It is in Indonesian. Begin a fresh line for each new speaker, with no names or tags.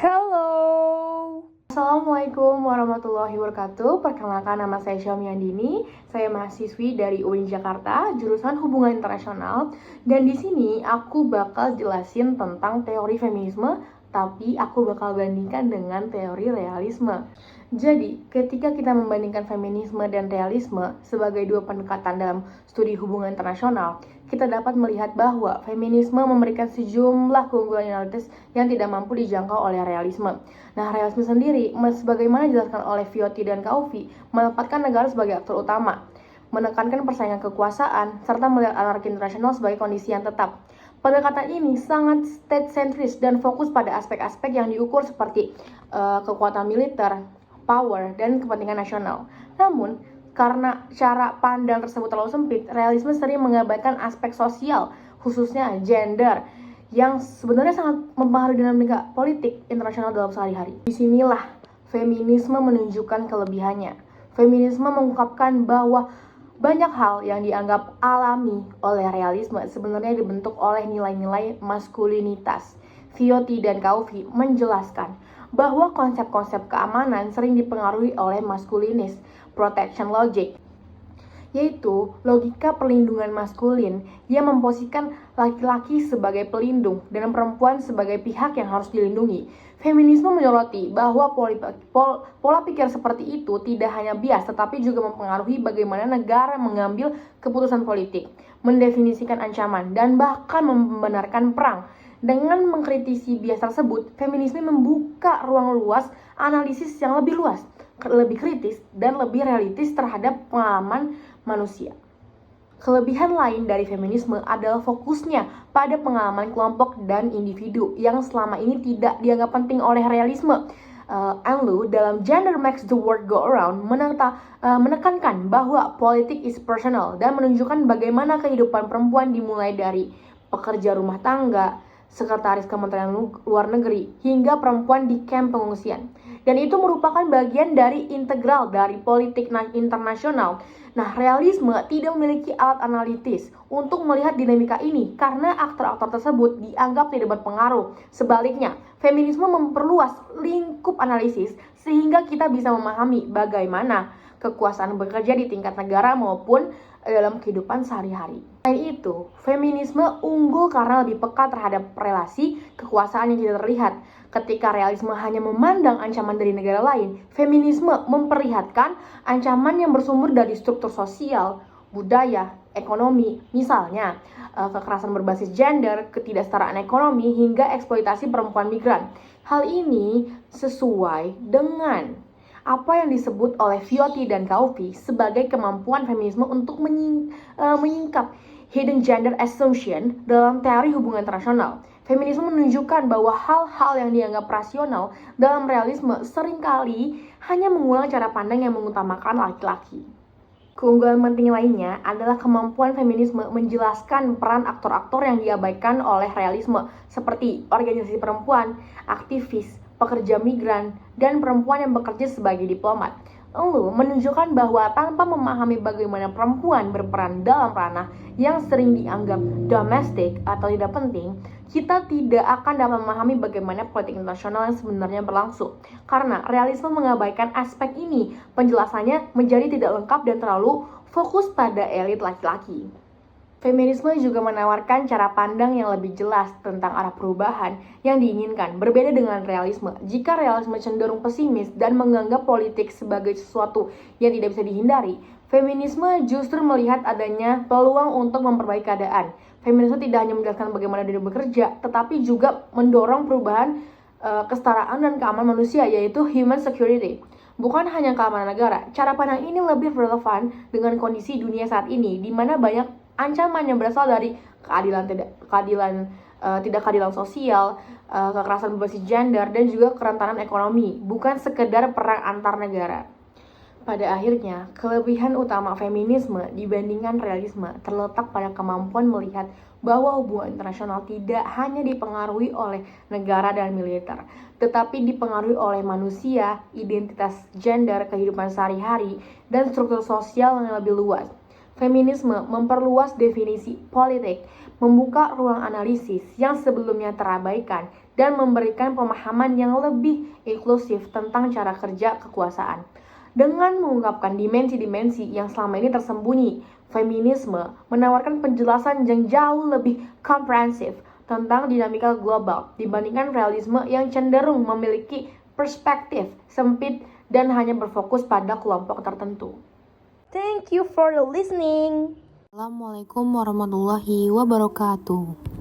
Halo. Assalamualaikum warahmatullahi wabarakatuh. Perkenalkan, nama saya Syami Andini. Saya mahasiswi dari UIN Jakarta, jurusan Hubungan Internasional. Dan di sini aku bakal jelasin tentang teori feminisme, tapi aku bakal bandingkan dengan teori realisme. Jadi, ketika kita membandingkan feminisme dan realisme sebagai dua pendekatan dalam studi hubungan internasional, kita dapat melihat bahwa feminisme memberikan sejumlah keunggulan analitis yang tidak mampu dijangkau oleh realisme. Nah, realisme sendiri, sebagaimana dijelaskan oleh Viotti dan Kaufi, menempatkan negara sebagai aktor utama, menekankan persaingan kekuasaan, serta melihat anarki internasional sebagai kondisi yang tetap. Pendekatan ini sangat state-centris dan fokus pada aspek-aspek yang diukur seperti kekuatan militer, power, dan kepentingan nasional. Namun, karena cara pandang tersebut terlalu sempit, realisme sering mengabaikan aspek sosial, khususnya gender, yang sebenarnya sangat mempengaruhi dinamika politik internasional dalam sehari-hari. Disinilah feminisme menunjukkan kelebihannya. Feminisme mengungkapkan bahwa banyak hal yang dianggap alami oleh realisme sebenarnya dibentuk oleh nilai-nilai maskulinitas. Viotti dan Kaufi menjelaskan bahwa konsep-konsep keamanan sering dipengaruhi oleh maskulinis protection logic, yaitu logika perlindungan maskulin yang memposisikan laki-laki sebagai pelindung dan perempuan sebagai pihak yang harus dilindungi. Feminisme menyoroti bahwa pola pikir seperti itu tidak hanya bias, tetapi juga mempengaruhi bagaimana negara mengambil keputusan politik, mendefinisikan ancaman, dan bahkan membenarkan perang. Dengan mengkritisi bias tersebut, feminisme membuka ruang luas analisis yang lebih luas, lebih kritis, dan lebih realistis terhadap pengalaman manusia. Kelebihan lain dari feminisme adalah fokusnya pada pengalaman kelompok dan individu yang selama ini tidak dianggap penting oleh realisme. Anlu dalam Gender Makes the World Go Around menekankan bahwa politik is personal dan menunjukkan bagaimana kehidupan perempuan dimulai dari pekerja rumah tangga, sekretaris Kementerian Luar Negeri, hingga perempuan di kamp pengungsian. Dan itu merupakan bagian dari integral dari politik internasional. Nah, realisme tidak memiliki alat analitis untuk melihat dinamika ini karena aktor-aktor tersebut dianggap tidak berpengaruh. Sebaliknya, feminisme memperluas lingkup analisis sehingga kita bisa memahami bagaimana kekuasaan bekerja di tingkat negara maupun dalam kehidupan sehari-hari. Selain itu, feminisme unggul karena lebih peka terhadap relasi kekuasaan yang tidak terlihat. Ketika realisme hanya memandang ancaman dari negara lain, feminisme memperlihatkan ancaman yang bersumber dari struktur sosial, budaya, ekonomi, misalnya kekerasan berbasis gender, ketidaksetaraan ekonomi, hingga eksploitasi perempuan migran. Hal ini sesuai dengan apa yang disebut oleh Viotti dan Kaufi sebagai kemampuan feminisme untuk menyingkap hidden gender assumption dalam teori hubungan internasional. Feminisme menunjukkan bahwa hal-hal yang dianggap rasional dalam realisme seringkali hanya mengulang cara pandang yang mengutamakan laki-laki. Keunggulan penting lainnya adalah kemampuan feminisme menjelaskan peran aktor-aktor yang diabaikan oleh realisme, seperti organisasi perempuan, aktivis, pekerja migran, dan perempuan yang bekerja sebagai diplomat. Lalu menunjukkan bahwa tanpa memahami bagaimana perempuan berperan dalam ranah yang sering dianggap domestik atau tidak penting, kita tidak akan dapat memahami bagaimana politik internasional yang sebenarnya berlangsung. Karena realisme mengabaikan aspek ini, penjelasannya menjadi tidak lengkap dan terlalu fokus pada elit laki-laki. Feminisme juga menawarkan cara pandang yang lebih jelas tentang arah perubahan yang diinginkan, berbeda dengan realisme. Jika realisme cenderung pesimis dan menganggap politik sebagai sesuatu yang tidak bisa dihindari, feminisme justru melihat adanya peluang untuk memperbaiki keadaan. Feminisme tidak hanya menjelaskan bagaimana diri bekerja, tetapi juga mendorong perubahan kesetaraan dan keamanan manusia, yaitu human security. Bukan hanya keamanan negara, cara pandang ini lebih relevan dengan kondisi dunia saat ini, di mana banyak ancaman yang berasal dari tidak keadilan sosial, kekerasan berbasis gender, dan juga kerentanan ekonomi, bukan sekedar perang antar negara. Pada akhirnya, kelebihan utama feminisme dibandingkan realisme terletak pada kemampuan melihat bahwa hubungan internasional tidak hanya dipengaruhi oleh negara dan militer, tetapi dipengaruhi oleh manusia, identitas gender, kehidupan sehari-hari, dan struktur sosial yang lebih luas. Feminisme memperluas definisi politik, membuka ruang analisis yang sebelumnya terabaikan, dan memberikan pemahaman yang lebih inklusif tentang cara kerja kekuasaan. Dengan mengungkapkan dimensi-dimensi yang selama ini tersembunyi, feminisme menawarkan penjelasan yang jauh lebih komprehensif tentang dinamika global dibandingkan realisme yang cenderung memiliki perspektif sempit dan hanya berfokus pada kelompok tertentu. Thank you for listening. Assalamualaikum warahmatullahi wabarakatuh.